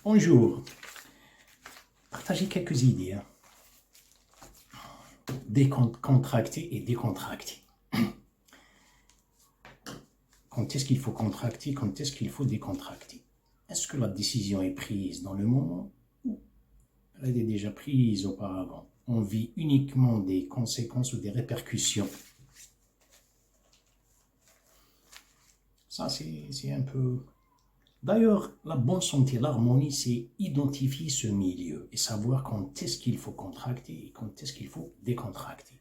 Bonjour. Partagez quelques idées. Décontracter et décontracter. Quand est-ce qu'il faut contracter, quand est-ce qu'il faut décontracter? Est-ce que la décision est prise dans le moment ou elle est déjà prise auparavant? On vit uniquement des conséquences ou des répercussions. Ça, c'est un peu... D'ailleurs, la bonne santé, l'harmonie, c'est identifier ce milieu et savoir quand est-ce qu'il faut contracter et quand est-ce qu'il faut décontracter.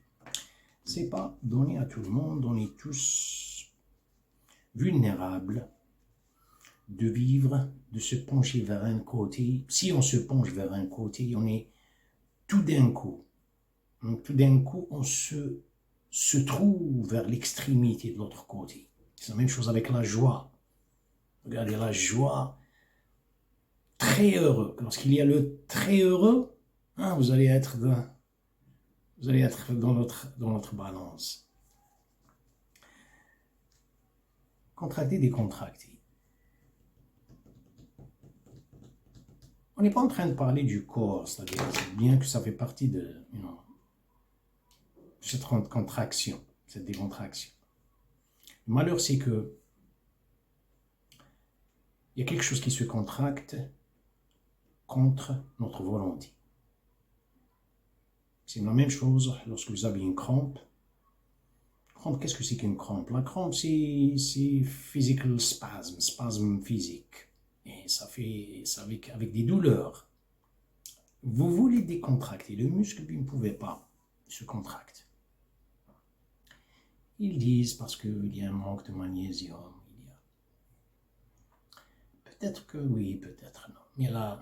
C'est pas donné à tout le monde, on est tous vulnérables de vivre, de se pencher vers un côté. Si on se penche vers un côté, on est tout d'un coup, on se trouve vers l'extrémité de l'autre côté. C'est la même chose avec la joie. Regardez la joie, très heureux. Lorsqu'il y a le très heureux, vous allez être dans notre balance. Contracter, décontracter. On n'est pas en train de parler du corps, c'est-à-dire bien que ça fait partie de cette contraction, cette décontraction. Le malheur, c'est que il y a quelque chose qui se contracte contre notre volonté. C'est la même chose lorsque vous avez une crampe. Qu'est-ce que c'est qu'une crampe? La crampe, c'est physical spasme physique. Et ça fait avec des douleurs. Vous voulez décontracter le muscle, puis vous ne pouvez pas. Il se contracte. Ils disent parce qu'il y a un manque de magnésium. Peut-être que oui, peut-être non. Mais la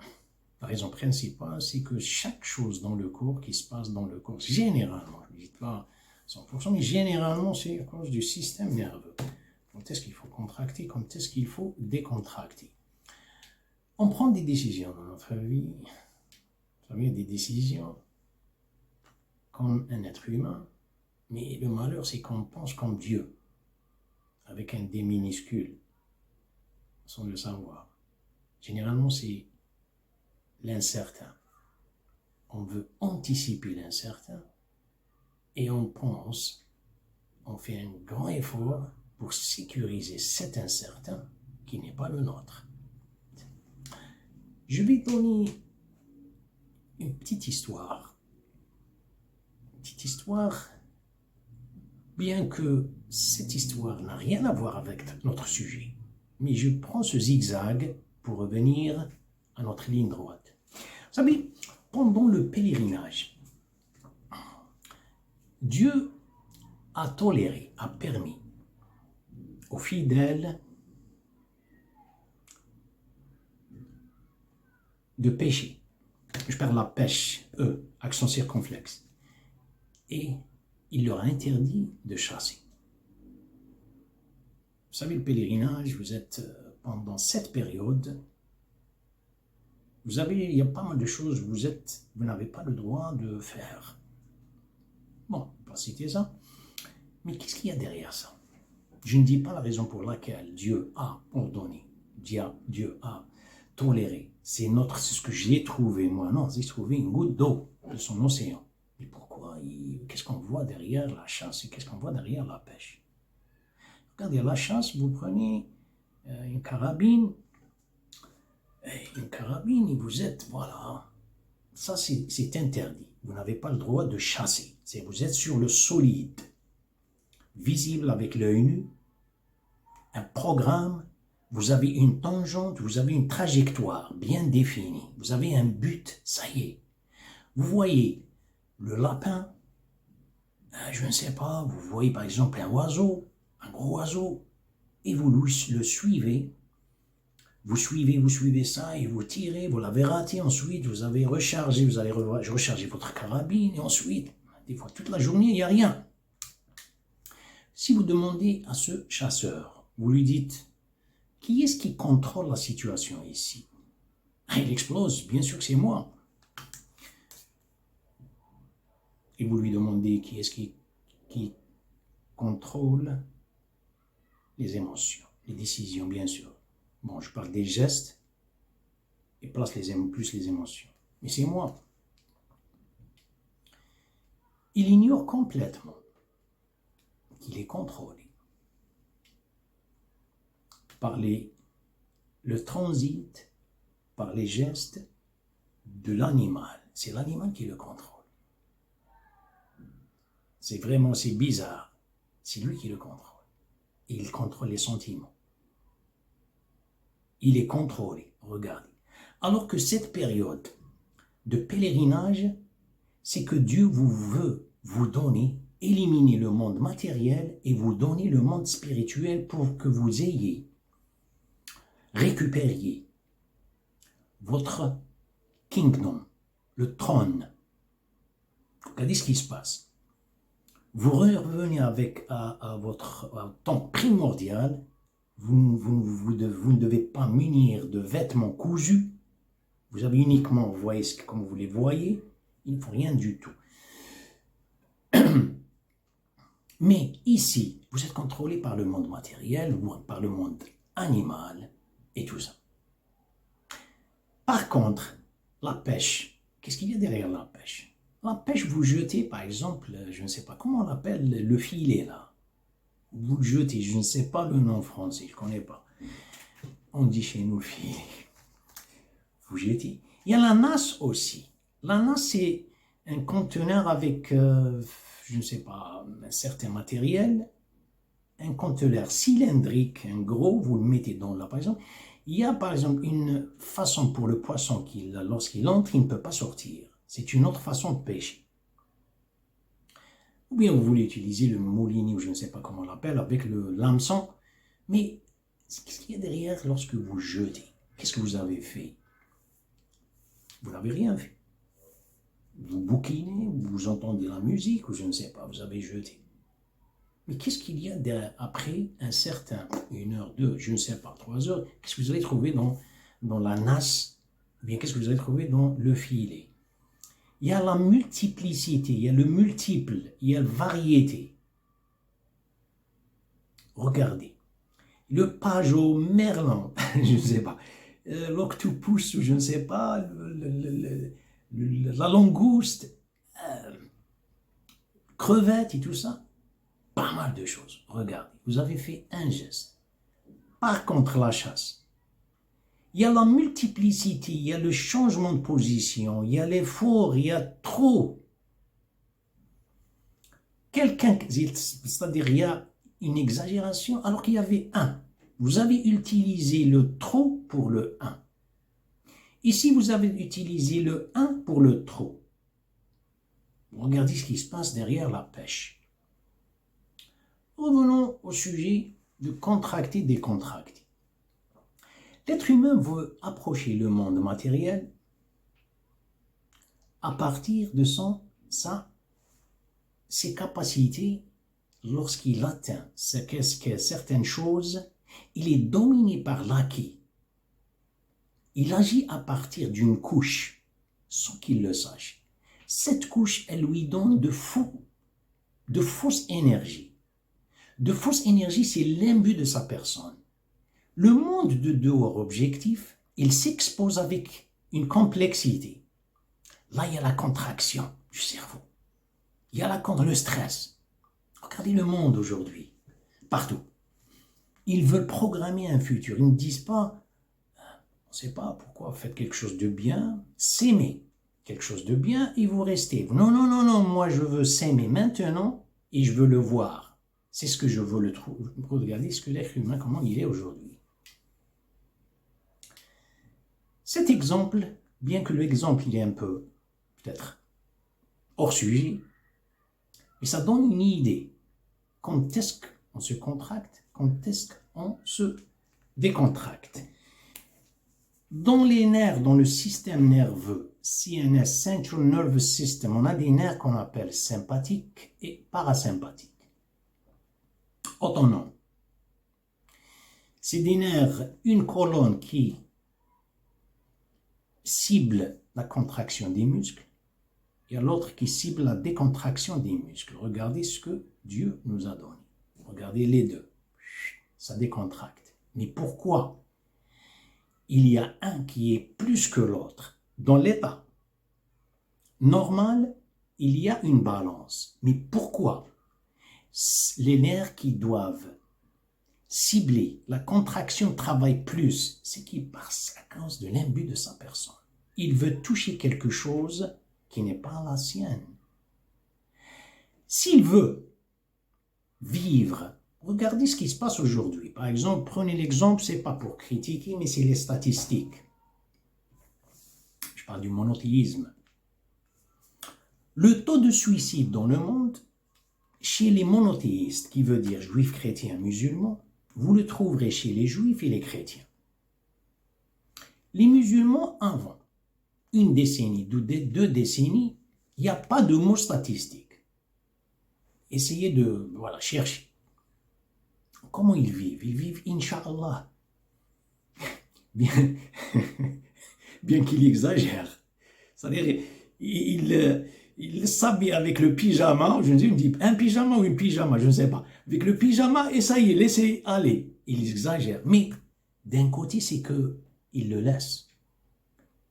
raison principale, c'est que chaque chose dans le corps qui se passe dans le corps, généralement, je ne dis pas 100%, mais généralement, c'est à cause du système nerveux. Quand est-ce qu'il faut contracter, quand est-ce qu'il faut décontracter? On prend des décisions dans notre vie, vous savez, des décisions comme un être humain, mais le malheur, c'est qu'on pense comme Dieu, avec un D minuscule, sans le savoir. Généralement, c'est l'incertain. On veut anticiper l'incertain et on fait un grand effort pour sécuriser cet incertain qui n'est pas le nôtre. Je vais donner une petite histoire. Une petite histoire, bien que cette histoire n'a rien à voir avec notre sujet. Mais je prends ce zigzag pour revenir à notre ligne droite. Vous savez, pendant le pèlerinage, Dieu a toléré, a permis aux fidèles de pêcher. Je parle de la pêche, accent circonflexe. Et il leur a interdit de chasser. Vous savez, le pèlerinage, vous êtes pendant cette période, il y a pas mal de choses vous n'avez pas le droit de faire. Bon, pas citer ça. Mais qu'est-ce qu'il y a derrière ça? Je ne dis pas la raison pour laquelle Dieu a ordonné, Dieu a toléré. C'est ce que j'ai trouvé, moi. Non, j'ai trouvé une goutte d'eau de son océan. Et pourquoi? Qu'est-ce qu'on voit derrière la chasse et qu'est-ce qu'on voit derrière la pêche? Regardez, la chasse, vous prenez une carabine, et vous êtes, voilà, ça c'est interdit. Vous n'avez pas le droit de chasser. Vous êtes sur le solide, visible avec l'œil nu, un programme, vous avez une tangente, vous avez une trajectoire bien définie, vous avez un but, ça y est. Vous voyez le lapin, je ne sais pas, vous voyez par exemple un oiseau, un gros oiseau, et vous le suivez. Vous suivez ça et vous tirez, vous l'avez raté, ensuite vous avez rechargé, vous allez recharger votre carabine et ensuite, des fois toute la journée, il n'y a rien. Si vous demandez à ce chasseur, vous lui dites, qui est-ce qui contrôle la situation ici? Il explose, bien sûr que c'est moi. Et vous lui demandez qui est-ce qui contrôle les émotions, les décisions, bien sûr. Bon, je parle des gestes et déplace plus les émotions. Mais c'est moi. Il ignore complètement qu'il est contrôlé par le transit, par les gestes de l'animal. C'est l'animal qui le contrôle. C'est bizarre. C'est lui qui le contrôle. Et il contrôle les sentiments. Il est contrôlé, regardez. Alors que cette période de pèlerinage, c'est que Dieu veut vous donner, éliminer le monde matériel et vous donner le monde spirituel pour que vous récupériez votre kingdom, le trône. Regardez ce qui se passe. Vous revenez à votre temps primordial. Vous ne devez pas munir de vêtements cousus. Vous avez uniquement, vous voyez comme vous les voyez, il ne faut rien du tout. Mais ici, vous êtes contrôlé par le monde matériel ou par le monde animal et tout ça. Par contre, la pêche, qu'est-ce qu'il y a derrière la pêche? La pêche, vous jetez par exemple, je ne sais pas comment on l'appelle, le filet là. Vous le jetez, je ne sais pas le nom français, je ne connais pas. On dit chez nous le filet. Vous jetez. Il y a la nasse aussi. La nasse, c'est un conteneur avec, je ne sais pas, un certain matériel. Un conteneur cylindrique, un gros, vous le mettez dans là, par exemple. Il y a par exemple une façon pour le poisson, lorsqu'il entre, il ne peut pas sortir. C'est une autre façon de pêcher. Ou bien vous voulez utiliser le moulini, ou je ne sais pas comment on l'appelle, avec l'hameçon. Mais qu'est-ce qu'il y a derrière lorsque vous jetez? Qu'est-ce que vous avez fait? Vous n'avez rien fait. Vous bouquinez, vous entendez la musique, ou je ne sais pas, vous avez jeté. Mais qu'est-ce qu'il y a après un certain, 1 heure, 2, je ne sais pas, 3 heures, qu'est-ce que vous allez trouver dans la nasse? Ou bien qu'est-ce que vous allez trouver dans le filet? Il y a la multiplicité, il y a le multiple, il y a la variété. Regardez. Le pajot merlan, je ne sais pas, l'octopus, je ne sais pas, la langouste, crevette et tout ça. Pas mal de choses. Regardez, vous avez fait un geste. Par contre, la chasse, il y a la multiplicité, il y a le changement de position, il y a l'effort, il y a trop. C'est-à-dire il y a une exagération alors qu'il y avait un. Vous avez utilisé le trop pour le un. Ici, vous avez utilisé le un pour le trop. Regardez ce qui se passe derrière la pêche. Revenons au sujet de contracter, décontracter. L'être humain veut approcher le monde matériel à partir de ses capacités lorsqu'il atteint certaines choses, il est dominé par l'acquis. Il agit à partir d'une couche sans qu'il le sache. Cette couche, elle lui donne de fausses énergies. De fausses énergies, c'est l'imbu de sa personne. Le monde de dehors objectif, il s'expose avec une complexité. Là, il y a la contraction du cerveau. Il y a le stress. Regardez le monde aujourd'hui, partout. Ils veulent programmer un futur. Ils ne disent pas, on ne sait pas pourquoi, faites quelque chose de bien, s'aimer quelque chose de bien et vous restez. Non, non, non, non, moi je veux s'aimer maintenant et je veux le voir. C'est ce que je veux le trouver. Regardez ce que l'être humain, comment il est aujourd'hui. Cet exemple, bien que l'exemple il est un peu, peut-être, hors sujet, mais ça donne une idée. Quand est-ce qu'on se contracte, quand est-ce qu'on se décontracte. Dans les nerfs, dans le système nerveux, CNS, Central Nervous System, on a des nerfs qu'on appelle sympathiques et parasympathiques. Autonomes. C'est des nerfs, une colonne qui cible la contraction des muscles et l'autre qui cible la décontraction des muscles. Regardez ce que Dieu nous a donné. Regardez les deux. Ça décontracte. Mais pourquoi? il y a un qui est plus que l'autre. Dans l'état normal, il y a une balance. Mais pourquoi les nerfs qui doivent cibler la contraction travaillent plus? C'est qu'il passe à cause de l'imbu de sa personne. Il veut toucher quelque chose qui n'est pas la sienne. S'il veut vivre, regardez ce qui se passe aujourd'hui. Par exemple, prenez l'exemple, c'est pas pour critiquer, mais c'est les statistiques. Je parle du monothéisme. Le taux de suicide dans le monde, chez les monothéistes, qui veut dire juifs, chrétiens, musulmans, vous le trouverez chez les juifs et les chrétiens. Les musulmans, avant une décennie, 2 décennies, il n'y a pas de mots statistiques. Essayez de chercher. Comment ils vivent? Ils vivent, Inch'Allah. Bien, bien qu'il exagère. C'est-à-dire, il s'habille avec le pyjama, je me dis un pyjama ou une pyjama, je ne sais pas. Avec le pyjama, et ça y est, laissez aller. Il exagère. Mais d'un côté, c'est qu'il le laisse.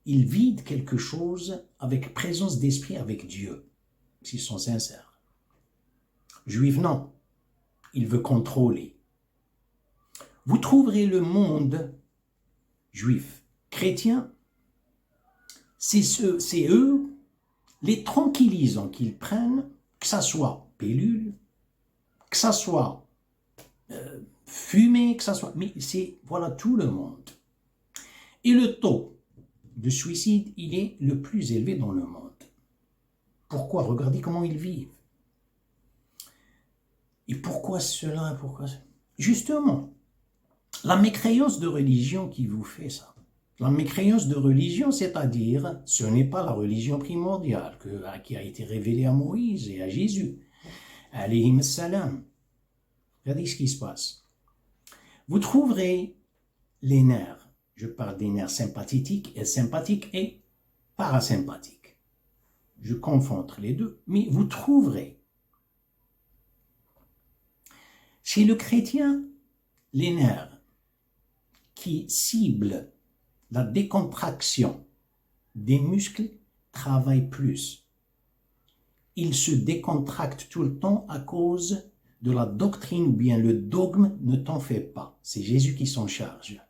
Il vide quelque chose avec présence d'esprit avec Dieu, s'ils sont sincères. Juif, non. Il veut contrôler. Vous trouverez le monde juif, chrétien, c'est eux, les tranquillisants qu'ils prennent, que ça soit pilule, que ça soit fumée, que ça soit... Mais c'est, voilà, tout le monde. Et le taux de suicide, il est le plus élevé dans le monde. Pourquoi? Regardez comment ils vivent. Et pourquoi cela? Justement, la mécréance de religion qui vous fait ça. La mécréance de religion, c'est-à-dire, ce n'est pas la religion primordiale qui a été révélée à Moïse et à Jésus. Alayhim salam. Regardez ce qui se passe. Vous trouverez les nerfs. Je parle des nerfs sympathiques et parasympathiques. Je confonds entre les deux, mais vous trouverez chez le chrétien les nerfs qui ciblent la décontraction des muscles travaillent plus. Ils se décontractent tout le temps à cause de la doctrine ou bien le dogme ne t'en fais pas. C'est Jésus qui s'en charge.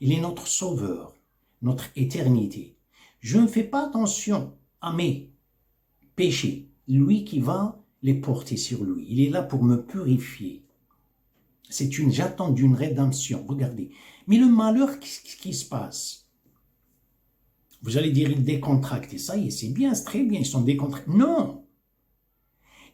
Il est notre sauveur, notre éternité. Je ne fais pas attention à mes péchés. Lui qui va les porter sur lui. Il est là pour me purifier. J'attends d'une rédemption. Regardez. Mais le malheur, qu'est-ce qui se passe? Vous allez dire, ils décontractent. Et ça y est, c'est bien, c'est très bien, ils sont décontractés. Non!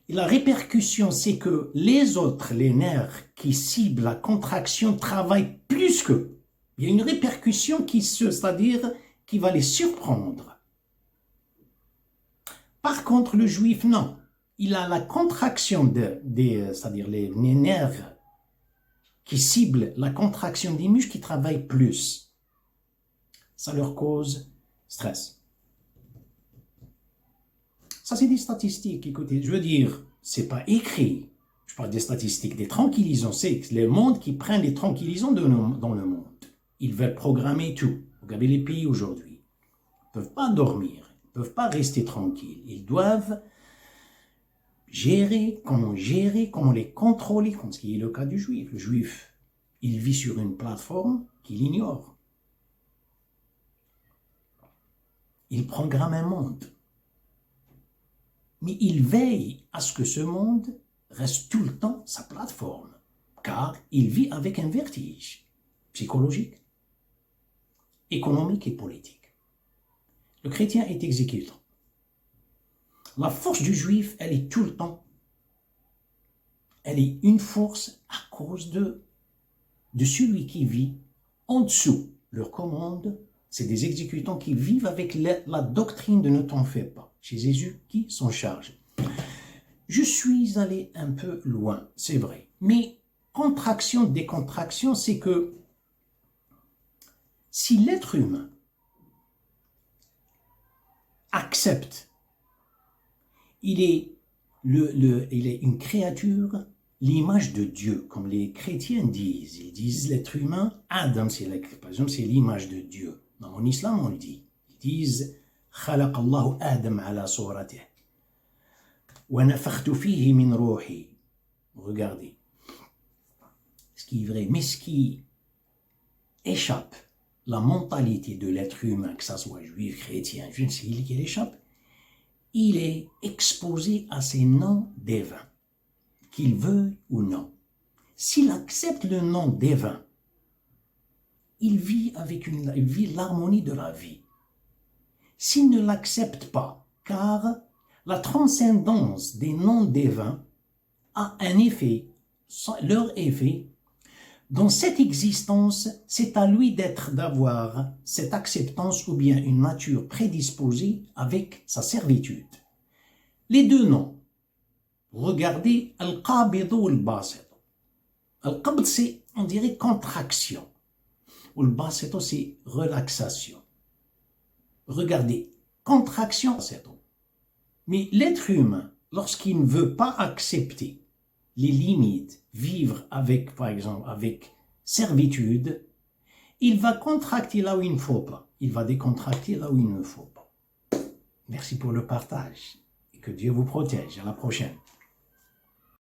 Et la répercussion, c'est que les autres, les nerfs qui ciblent la contraction, travaillent plus qu'eux. Il y a une répercussion c'est-à-dire qui va les surprendre. Par contre, le juif, non. Il a la contraction c'est-à-dire les nerfs qui ciblent la contraction des muscles qui travaillent plus. Ça leur cause stress. Ça, c'est des statistiques. Écoutez, je veux dire, c'est pas écrit. Je parle des statistiques, des tranquillisants. C'est le monde qui prend les tranquillisants dans le monde. Ils veulent programmer tout. Regardez les pays aujourd'hui. Ils ne peuvent pas dormir. Ils ne peuvent pas rester tranquilles. Ils doivent gérer, comment les contrôler, comme ce qui est le cas du juif. Le juif, il vit sur une plateforme qu'il ignore. Il programme un monde. Mais il veille à ce que ce monde reste tout le temps sa plateforme, car il vit avec un vertige psychologique, économique et politique. Le chrétien est exécutant. La force du juif, elle est tout le temps. Elle est une force à cause de celui qui vit en dessous. Leur commande, c'est des exécutants qui vivent avec la doctrine de ne t'en fais pas. Chez Jésus qui s'en charge. Je suis allé un peu loin, c'est vrai. Mais contraction, décontraction, c'est que si l'être humain accepte, il est une créature l'image de Dieu, comme les chrétiens disent. Ils disent l'être humain, Adam, par exemple, c'est l'image de Dieu. Dans mon islam, on le dit. Ils disent خلق الله آدم على صورته ونفخت فيه من روحي. Regardez. Ce qui est vrai, mais ce qui échappe, la mentalité de l'être humain, que ça soit juif, chrétien, je ne sais qui échappe, il est exposé à ces noms divins, qu'il veut ou non. S'il accepte le nom divin, il vit l'harmonie de la vie. S'il ne l'accepte pas, car la transcendance des noms divins a un effet, leur effet, dans cette existence, c'est à lui d'avoir cette acceptance ou bien une nature prédisposée avec sa servitude. Les deux noms, regardez Al-Qabid ou Al-Basit. Al-Qabd, c'est, on dirait, contraction. Ou Al-Basit, c'est relaxation. Regardez, contraction, c'est tout. Mais l'être humain, lorsqu'il ne veut pas accepter les limites, vivre avec, par exemple, avec servitude, il va contracter là où il ne faut pas. Il va décontracter là où il ne faut pas. Merci pour le partage et que Dieu vous protège. À la prochaine.